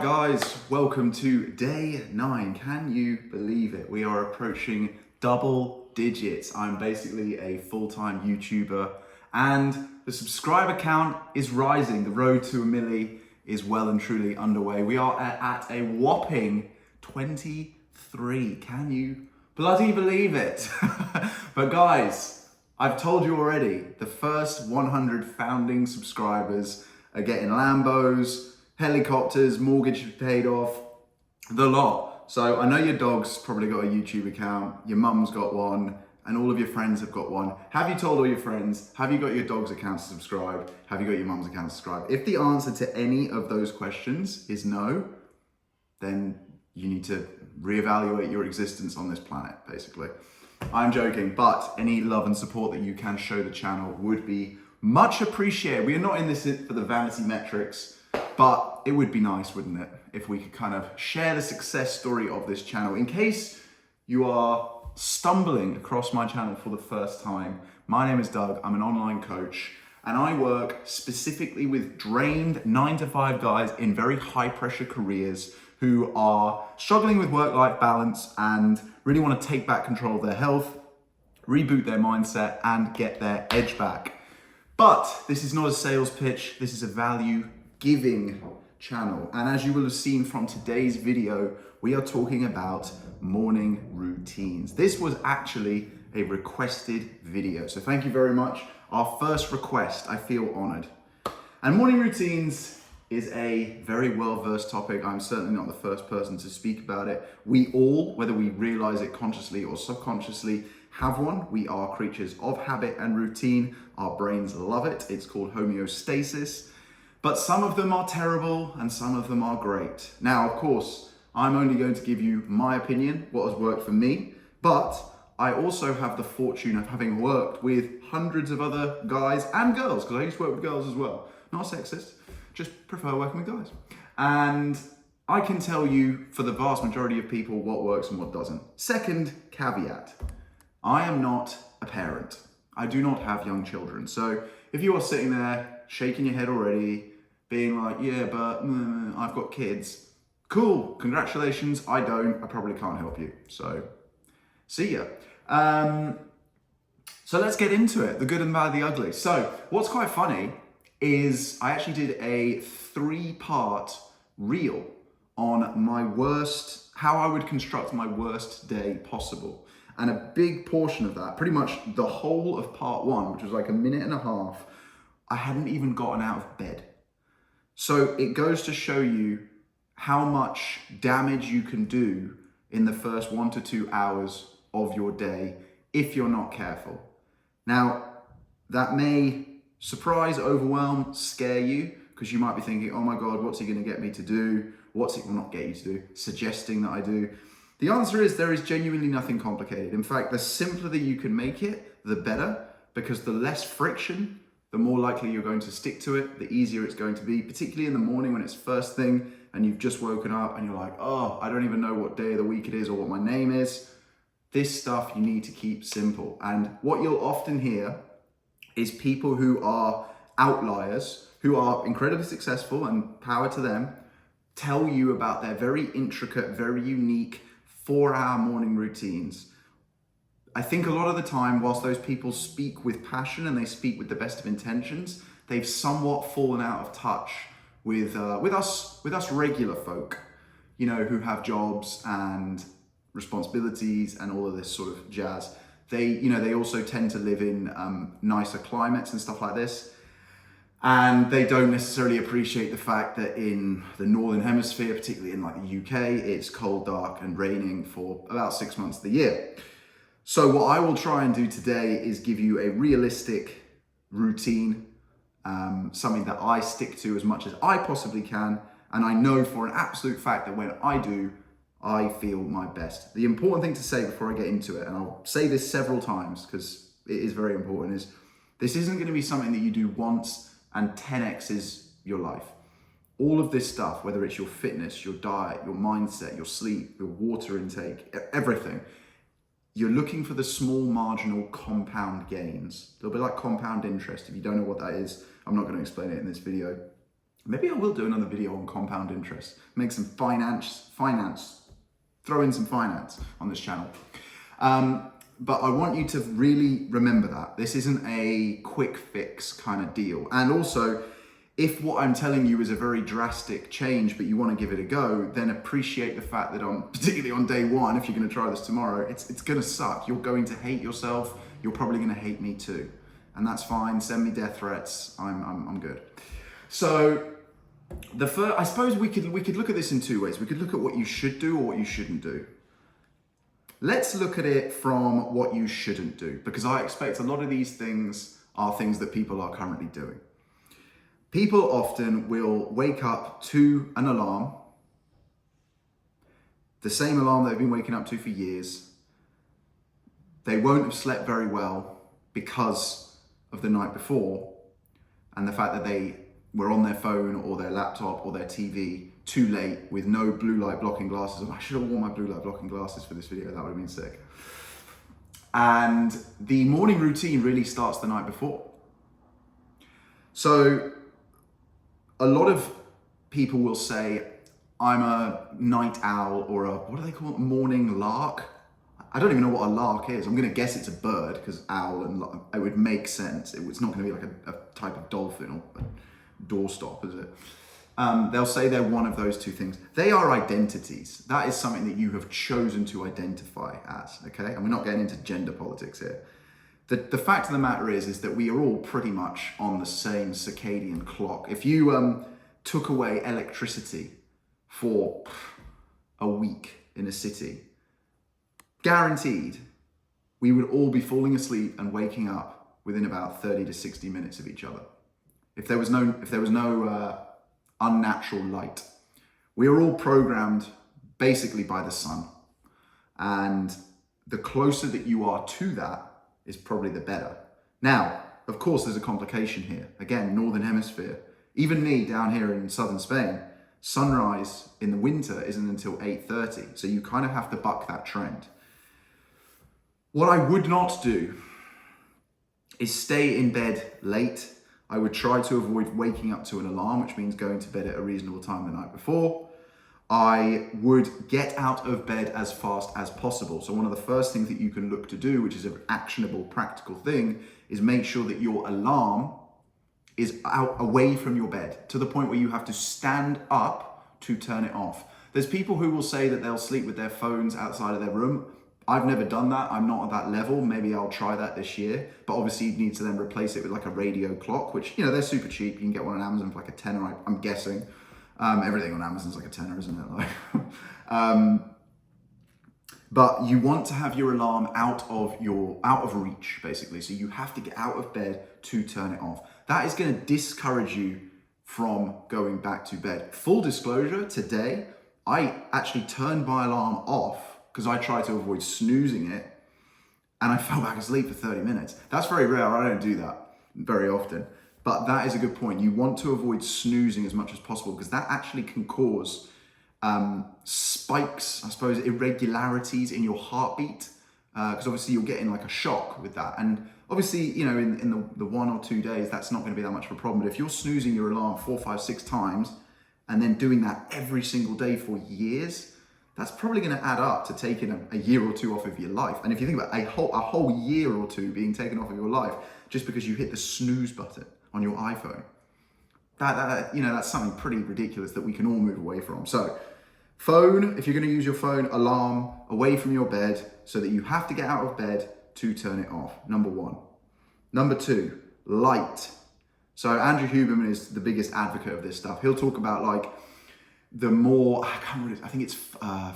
Guys, welcome to day 9. Can you believe it? We are approaching double digits. I'm basically a full-time YouTuber and the subscriber count is rising. The road to a milli is well and truly underway. We are at a whopping 23. Can you bloody believe it? But guys, I've told you already, the first 100 founding subscribers are getting Lambos, helicopters, mortgage paid off, the lot. So I know your dog's probably got a YouTube account, your mum's got one, and all of your friends have got one. Have you told all your friends? Have you got your dog's account to subscribe? Have you got your mum's account to subscribe? If the answer to any of those questions is no, then you need to reevaluate your existence on this planet, basically. I'm joking, but any love and support that you can show the channel would be much appreciated. We are not in this for the vanity metrics, but it would be nice, wouldn't it, if we could kind of share the success story of this channel. In case you are stumbling across my channel for the first time, my name is Doug, I'm an online coach, and I work specifically with drained 9-to-5 guys in very high pressure careers who are struggling with work-life balance and really want to take back control of their health, reboot their mindset, and get their edge back. But this is not a sales pitch, this is a value giving channel. And as you will have seen from today's video, we are talking about morning routines. This was actually a requested video, so thank you very much. Our first request, I feel honored. And morning routines is a very well-versed topic. I'm certainly not the first person to speak about it. We all, whether we realize it consciously or subconsciously, have one. We are creatures of habit and routine. Our brains love it. It's called homeostasis. But some of them are terrible and some of them are great. Now, of course, I'm only going to give you my opinion, what has worked for me, but I also have the fortune of having worked with hundreds of other guys and girls, because I used to work with girls as well. Not sexist, just prefer working with guys. And I can tell you for the vast majority of people what works and what doesn't. Second caveat, I am not a parent. I do not have young children. So if you are sitting there shaking your head already, being like, yeah, but I've got kids. Cool, congratulations, I don't. I probably can't help you. So, see ya. So let's get into it, the good and bad, the ugly. So what's quite funny is I actually did a 3-part reel on my worst, how I would construct my worst day possible. And a big portion of that, pretty much the whole of part 1, which was like a minute and a half, I hadn't even gotten out of bed. So it goes to show you how much damage you can do in the first 1 to 2 hours of your day if you're not careful. Now, that may surprise, overwhelm, scare you, because you might be thinking, oh my God, what's he gonna get me to do? What's it, well, not get you to do, suggesting that I do. The answer is there is genuinely nothing complicated. In fact, the simpler that you can make it, the better, because the less friction, the more likely you're going to stick to it, the easier it's going to be, particularly in the morning when it's first thing and you've just woken up and you're like, oh, I don't even know what day of the week it is or what my name is. This stuff you need to keep simple. And what you'll often hear is people who are outliers, who are incredibly successful, and power to them, tell you about their very intricate, very unique 4-hour morning routines. I think a lot of the time, whilst those people speak with passion and they speak with the best of intentions, they've somewhat fallen out of touch with us regular folk, you know, who have jobs and responsibilities and all of this sort of jazz. They also tend to live in nicer climates and stuff like this. And they don't necessarily appreciate the fact that in the Northern Hemisphere, particularly in like the UK, it's cold, dark and raining for about 6 months of the year. So what I will try and do today is give you a realistic routine, something that I stick to as much as I possibly can. And I know for an absolute fact that when I do, I feel my best. The important thing to say before I get into it, and I'll say this several times because it is very important, is this isn't going to be something that you do once and 10x's your life. All of this stuff, whether it's your fitness, your diet, your mindset, your sleep, your water intake, everything, you're looking for the small marginal compound gains. A little bit like compound interest. If you don't know what that is, I'm not going to explain it in this video. Maybe I will do another video on compound interest, make some finance, throw in some finance on this channel. But I want you to really remember that this isn't a quick fix kind of deal. And also, if what I'm telling you is a very drastic change, but you want to give it a go, then appreciate the fact that particularly on day one, if you're going to try this tomorrow, it's going to suck. You're going to hate yourself. You're probably going to hate me too. And that's fine. Send me death threats. I'm good. So I suppose we could look at this in two ways. We could look at what you should do or what you shouldn't do. Let's look at it from what you shouldn't do, because I expect a lot of these things are things that people are currently doing. People often will wake up to an alarm, the same alarm they've been waking up to for years. They won't have slept very well because of the night before and the fact that they were on their phone or their laptop or their TV too late with no blue light blocking glasses. I should have worn my blue light blocking glasses for this video, that would have been sick. And the morning routine really starts the night before. So a lot of people will say, I'm a night owl or what do they call it, morning lark? I don't even know what a lark is. I'm gonna guess it's a bird because owl and it would make sense. It's not gonna be like a type of dolphin or doorstop, is it? They'll say they're one of those two things. They are identities. That is something that you have chosen to identify as, okay? And we're not getting into gender politics here. The fact of the matter is that we are all pretty much on the same circadian clock. If you took away electricity for a week in a city, guaranteed, we would all be falling asleep and waking up within about 30 to 60 minutes of each other. If there was no unnatural light. We are all programmed basically by the sun. And the closer that you are to that is probably the better. Now, of course, there's a complication here. Again, Northern Hemisphere. Even me down here in southern Spain, sunrise in the winter isn't until 8:30. So you kind of have to buck that trend. What I would not do is stay in bed late. I would try to avoid waking up to an alarm, which means going to bed at a reasonable time the night before. I would get out of bed as fast as possible. So one of the first things that you can look to do, which is an actionable, practical thing, is make sure that your alarm is out away from your bed to the point where you have to stand up to turn it off. There's people who will say that they'll sleep with their phones outside of their room. I've never done that. I'm not at that level. Maybe I'll try that this year. But obviously you need to then replace it with like a radio clock, which, you know, they're super cheap. You can get one on Amazon for like a tenner, I'm guessing. Everything on Amazon's like a tenner, isn't it? Like, but you want to have your alarm out of reach, basically. So you have to get out of bed to turn it off. That is going to discourage you from going back to bed. Full disclosure, today, I actually turned my alarm off because I tried to avoid snoozing it, and I fell back asleep for 30 minutes. That's very rare. I don't do that very often. But that is a good point. You want to avoid snoozing as much as possible because that actually can cause spikes, I suppose, irregularities in your heartbeat. Because obviously you're getting like a shock with that. And obviously, you know, in the 1 or 2 days, that's not going to be that much of a problem. But if you're snoozing your alarm 4, 5, 6 times and then doing that every single day for years, that's probably going to add up to taking a year or two off of your life. And if you think about a whole year or two being taken off of your life just because you hit the snooze button on your iPhone, that's something pretty ridiculous that we can all move away from. So phone, if you're going to use your phone, alarm away from your bed so that you have to get out of bed to turn it off. Number 1. Number 2, light. So Andrew Huberman is the biggest advocate of this stuff. He'll talk about like the more, I can't remember, I think it's, I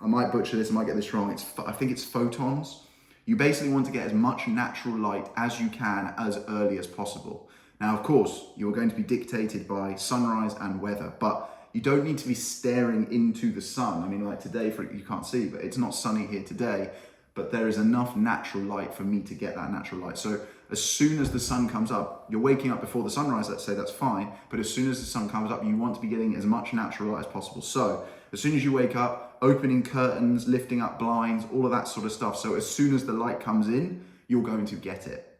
might butcher this, I might get this wrong. I think it's photons. You basically want to get as much natural light as you can as early as possible. Now, of course, you're going to be dictated by sunrise and weather, but you don't need to be staring into the sun. I mean, like today, you can't see, but it's not sunny here today, but there is enough natural light for me to get that natural light. So as soon as the sun comes up, you're waking up before the sunrise, let's say, that's fine. But as soon as the sun comes up, you want to be getting as much natural light as possible. So as soon as you wake up, opening curtains, lifting up blinds, all of that sort of stuff. So as soon as the light comes in, you're going to get it.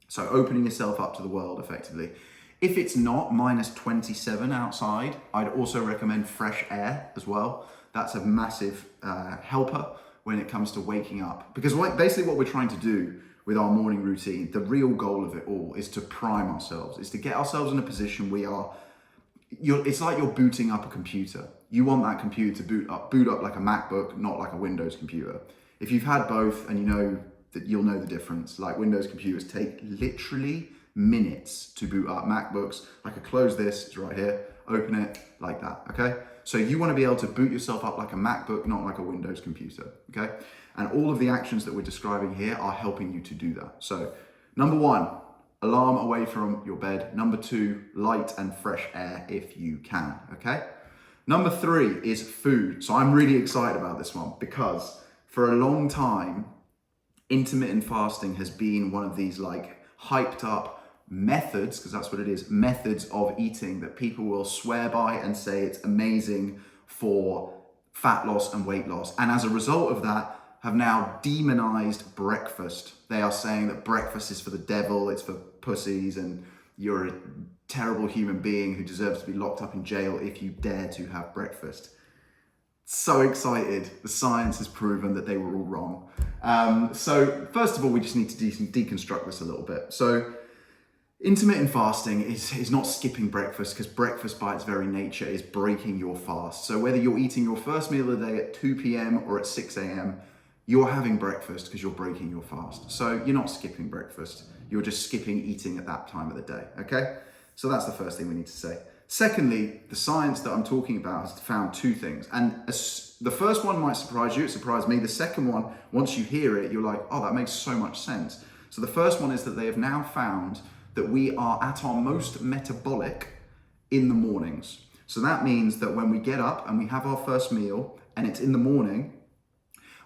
So opening yourself up to the world effectively. If it's not -27 outside, I'd also recommend fresh air as well. That's a massive helper when it comes to waking up. Because basically what we're trying to do with our morning routine, the real goal of it all is to prime ourselves, is to get ourselves in a position it's like you're booting up a computer. You want that computer to boot up like a MacBook, not like a Windows computer. If you've had both and you know that, you'll know the difference. Like Windows computers take literally minutes to boot up. MacBooks, I could close this, it's right here, open it like that, okay? So you want to be able to boot yourself up like a MacBook, not like a Windows computer, okay? And all of the actions that we're describing here are helping you to do that. So number 1, alarm away from your bed. Number 2, light and fresh air if you can, okay? Number 3 is food. So I'm really excited about this one because for a long time, intermittent fasting has been one of these like hyped up methods, because that's what it is, methods of eating that people will swear by and say it's amazing for fat loss and weight loss. And as a result of that, have now demonized breakfast. They are saying that breakfast is for the devil, it's for pussies, and you're a terrible human being who deserves to be locked up in jail if you dare to have breakfast. So excited. The science has proven that they were all wrong. So first of all, we just need to deconstruct this a little bit. So intermittent fasting is not skipping breakfast, because breakfast by its very nature is breaking your fast. So whether you're eating your first meal of the day at 2 p.m. or at 6 a.m., you're having breakfast because you're breaking your fast. So you're not skipping breakfast. You're just skipping eating at that time of the day, okay? So that's the first thing we need to say. Secondly, the science that I'm talking about has found 2 things. And the first one might surprise you, it surprised me. The second one, once you hear it, you're like, oh, that makes so much sense. So the first one is that they have now found that we are at our most metabolic in the mornings. So that means that when we get up and we have our first meal and it's in the morning,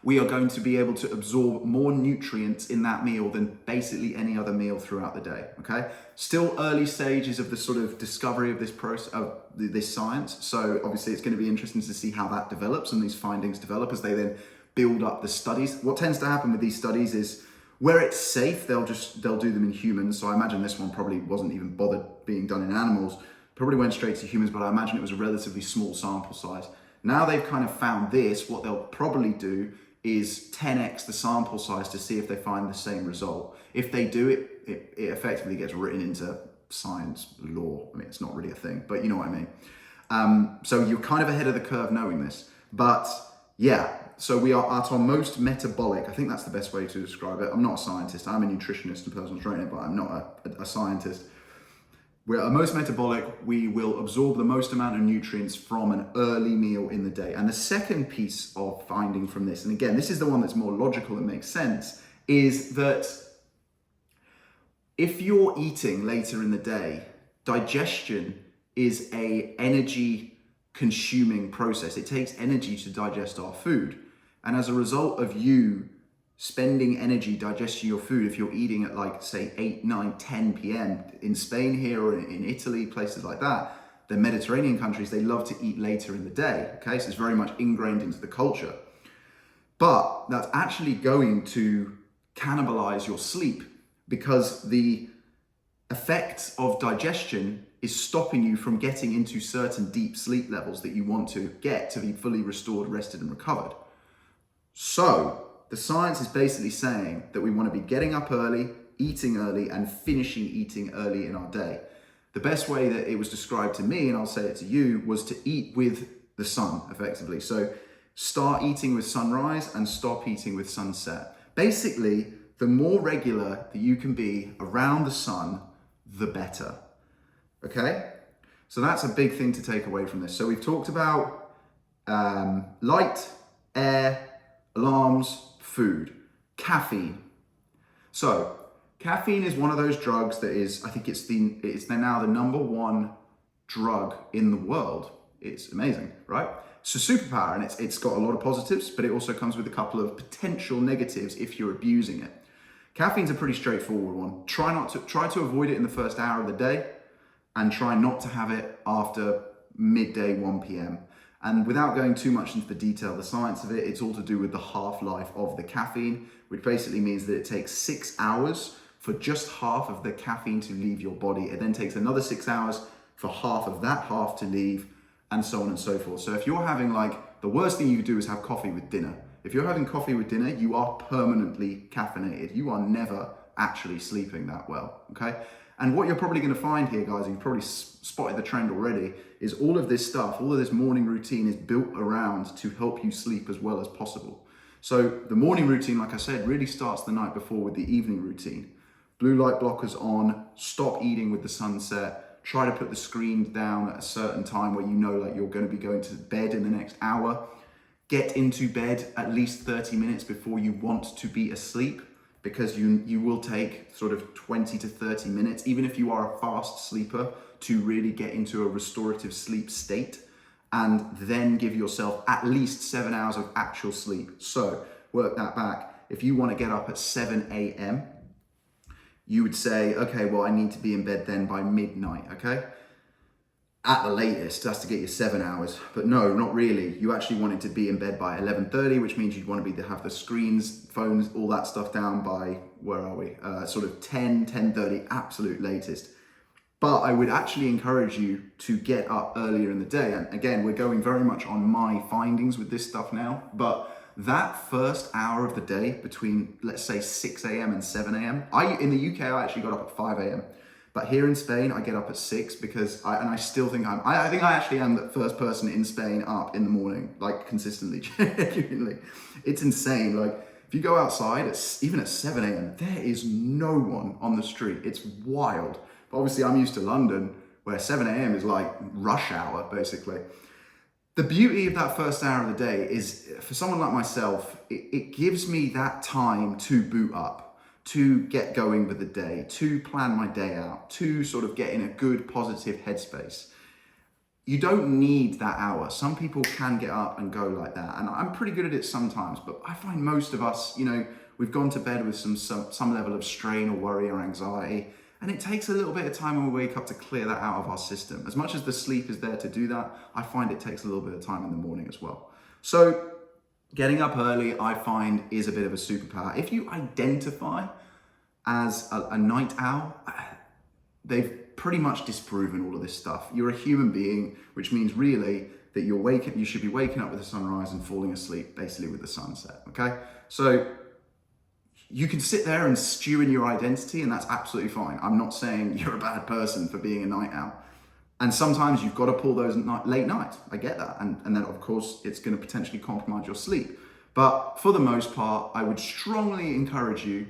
we are going to be able to absorb more nutrients in that meal than basically any other meal throughout the day, okay? Still early stages of the sort of discovery of this process, of this science. So obviously it's going to be interesting to see how that develops and these findings develop as they then build up the studies. What tends to happen with these studies is where it's safe, they'll do them in humans. So I imagine this one probably wasn't even bothered being done in animals, probably went straight to humans, but I imagine it was a relatively small sample size. Now they've kind of found this, what they'll probably do is 10x the sample size to see if they find the same result. If they do it effectively gets written into science law. I mean, it's not really a thing, but you know what I mean. So you're kind of ahead of the curve knowing this. But yeah, so we are at our most metabolic. I think that's the best way to describe it. I'm not a scientist. I'm a nutritionist and personal trainer, but I'm not a scientist. We're at our most metabolic. We will absorb the most amount of nutrients from an early meal in the day. And the second piece of finding from this, and again, this is the one that's more logical and makes sense, is that if you're eating later in the day, digestion is a energy consuming process. It takes energy to digest our food. And as a result of you spending energy digesting your food, if you're eating at like say 8, 9, 10 p.m. in Spain here or in Italy, places like that, the Mediterranean countries, they love to eat later in the day, okay? So it's very much ingrained into the culture. But that's actually going to cannibalize your sleep because the effects of digestion is stopping you from getting into certain deep sleep levels that you want to get to be fully restored, rested, and recovered. So the science is basically saying that we want to be getting up early, eating early, and finishing eating early in our day. The best way that it was described to me, and I'll say it to you, was to eat with the sun, effectively. So start eating with sunrise and stop eating with sunset. Basically, the more regular that you can be around the sun, the better. Okay? So that's a big thing to take away from this. So we've talked about light, air, alarms, food, caffeine. So caffeine is one of those drugs that is, I think it's now the #1 drug in the world. It's amazing, right? It's a superpower, and it's got a lot of positives, but it also comes with a couple of potential negatives if you're abusing it. Caffeine's a pretty straightforward one. Try to avoid it in the first hour of the day, and try not to have it after midday, 1 p.m. And without going too much into the detail, the science of it, it's all to do with the half-life of the caffeine, which basically means that it takes 6 hours for just half of the caffeine to leave your body. It then takes another 6 hours for half of that half to leave, and so on and so forth. So if you're having the worst thing you could do is have coffee with dinner. If you're having coffee with dinner, you are permanently caffeinated. You are never actually sleeping that well, okay? And what you're probably gonna find here, guys, and you've probably spotted the trend already, is all of this stuff, all of this morning routine is built around to help you sleep as well as possible. So the morning routine, like I said, really starts the night before with the evening routine. Blue light blockers on, stop eating with the sunset, try to put the screen down at a certain time where you know you're gonna be going to bed in the next hour. Get into bed at least 30 minutes before you want to be asleep, because you will take sort of 20 to 30 minutes, even if you are a fast sleeper, to really get into a restorative sleep state, and then give yourself at least 7 hours of actual sleep. So work that back. If you want to get up at 7 a.m., you would say, okay, well, I need to be in bed then by midnight, okay? At the latest, that's to get you 7 hours. But no, not really. You actually wanted to be in bed by 11:30, which means you'd want to have the screens, phones, all that stuff down by, where are we? Sort of 10:30, absolute latest. But I would actually encourage you to get up earlier in the day. And again, we're going very much on my findings with this stuff now. But that first hour of the day between, let's say, 6 a.m. and 7 a.m. In the UK, I actually got up at 5 a.m. But here in Spain, I get up at 6 because I still think I think I actually am the first person in Spain up in the morning, consistently, genuinely. It's insane. If you go outside, even at 7 a.m., there is no one on the street. It's wild. But obviously, I'm used to London, where 7 a.m. is like rush hour, basically. The beauty of that first hour of the day is, for someone like myself, it gives me that time to boot up, to get going with the day, to plan my day out, to sort of get in a good, positive headspace. You don't need that hour. Some people can get up and go like that, and I'm pretty good at it sometimes, but I find most of us, we've gone to bed with some level of strain or worry or anxiety, and it takes a little bit of time when we wake up to clear that out of our system. As much as the sleep is there to do that, I find it takes a little bit of time in the morning as well. So getting up early, I find, is a bit of a superpower. If you identify as a night owl, they've pretty much disproven all of this stuff. You're a human being, which means really that you should be waking up with the sunrise and falling asleep basically with the sunset, okay? So you can sit there and stew in your identity, and that's absolutely fine. I'm not saying you're a bad person for being a night owl. And sometimes you've got to pull those late nights. I get that. And then, of course, it's going to potentially compromise your sleep. But for the most part, I would strongly encourage you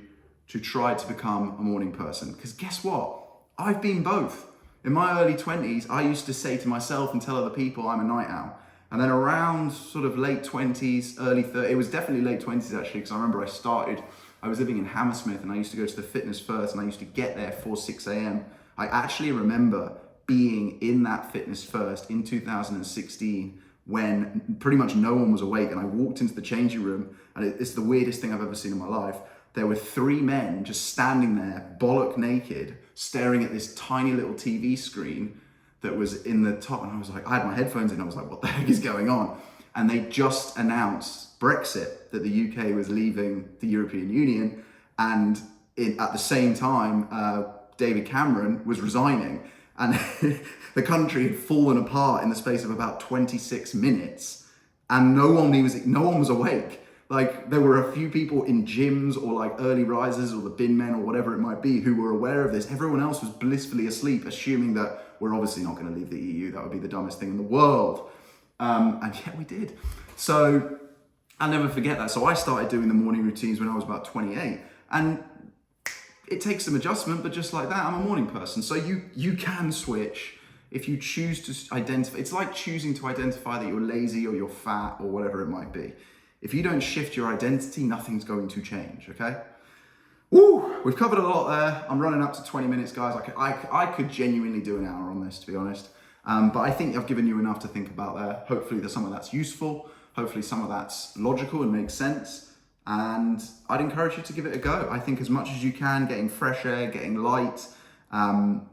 to try to become a morning person. Because guess what? I've been both. In my early 20s, I used to say to myself and tell other people I'm a night owl. And then around sort of late 20s, early 30s, it was definitely late 20s actually, because I remember I was living in Hammersmith and I used to go to the Fitness First and I used to get there for 6 a.m. I actually remember being in that Fitness First in 2016 when pretty much no one was awake, and I walked into the changing room, and it's the weirdest thing I've ever seen in my life. There were 3 men just standing there, bollock naked, staring at this tiny little TV screen that was in the top, and I had my headphones in, I was like, what the heck is going on? And they just announced Brexit, that the UK was leaving the European Union, and at the same time, David Cameron was resigning, and the country had fallen apart in the space of about 26 minutes, and no one was awake. There were a few people in gyms or early risers or the bin men or whatever it might be who were aware of this. Everyone else was blissfully asleep, assuming that we're obviously not going to leave the EU. That would be the dumbest thing in the world. And yet we did. So I'll never forget that. So I started doing the morning routines when I was about 28. And it takes some adjustment, but just like that, I'm a morning person. So you can switch if you choose to identify. It's like choosing to identify that you're lazy or you're fat or whatever it might be. If you don't shift your identity, nothing's going to change, okay? Woo, we've covered a lot there. I'm running up to 20 minutes, guys. I could genuinely do an hour on this, to be honest. But I think I've given you enough to think about there. Hopefully some of that's useful. Hopefully some of that's logical and makes sense. And I'd encourage you to give it a go. I think as much as you can, getting fresh air, getting light. The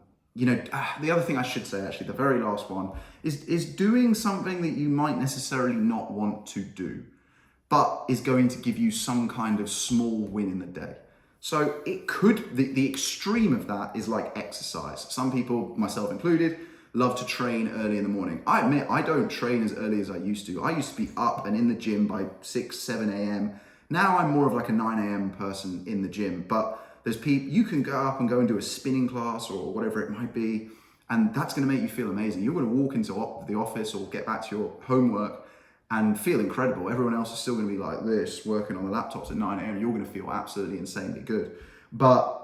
other thing I should say, actually, the very last one, is doing something that you might necessarily not want to do, but is going to give you some kind of small win in the day. So it could, the extreme of that is like exercise. Some people, myself included, love to train early in the morning. I admit I don't train as early as I used to. I used to be up and in the gym by 6, 7 a.m. Now I'm more of like a 9 a.m. person in the gym, but there's people, you can go up and go and do a spinning class or whatever it might be, and that's gonna make you feel amazing. You're gonna walk into the office or get back to your homework and feel incredible. Everyone else is still gonna be like this, working on the laptops at 9 a.m. You're gonna feel absolutely insanely good. But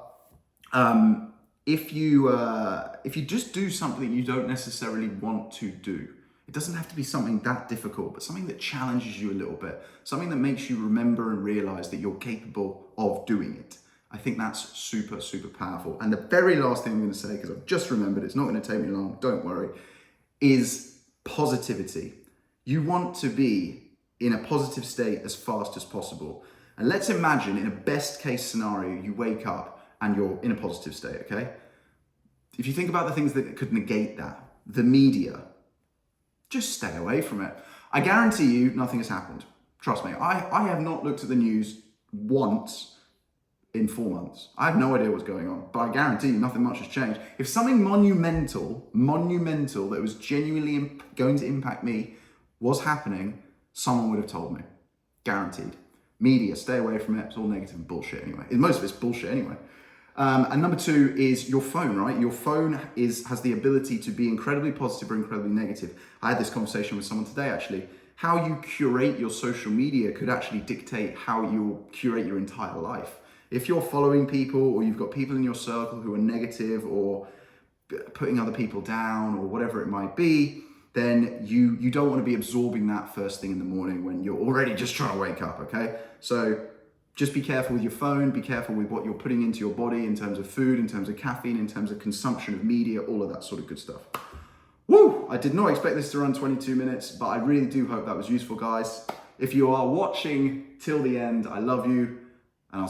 if you just do something you don't necessarily want to do, it doesn't have to be something that difficult, but something that challenges you a little bit, something that makes you remember and realize that you're capable of doing it. I think that's super, super powerful. And the very last thing I'm gonna say, because I've just remembered, it's not gonna take me long, don't worry, is positivity. You want to be in a positive state as fast as possible. And let's imagine in a best case scenario, you wake up and you're in a positive state, okay? If you think about the things that could negate that, the media, just stay away from it. I guarantee you nothing has happened. Trust me, I have not looked at the news once in 4 months. I have no idea what's going on, but I guarantee you nothing much has changed. If something monumental that was genuinely going to impact me was happening, someone would have told me. Guaranteed. Media, stay away from it. It's all negative and bullshit anyway. Most of it's bullshit anyway. And number 2 is your phone, right? Your phone has the ability to be incredibly positive or incredibly negative. I had this conversation with someone today, actually. How you curate your social media could actually dictate how you'll curate your entire life. If you're following people or you've got people in your circle who are negative or putting other people down or whatever it might be, then you don't want to be absorbing that first thing in the morning when you're already just trying to wake up, okay? So just be careful with your phone, be careful with what you're putting into your body in terms of food, in terms of caffeine, in terms of consumption of media, all of that sort of good stuff. Woo! I did not expect this to run 22 minutes, but I really do hope that was useful, guys. If you are watching till the end, I love you, and I'll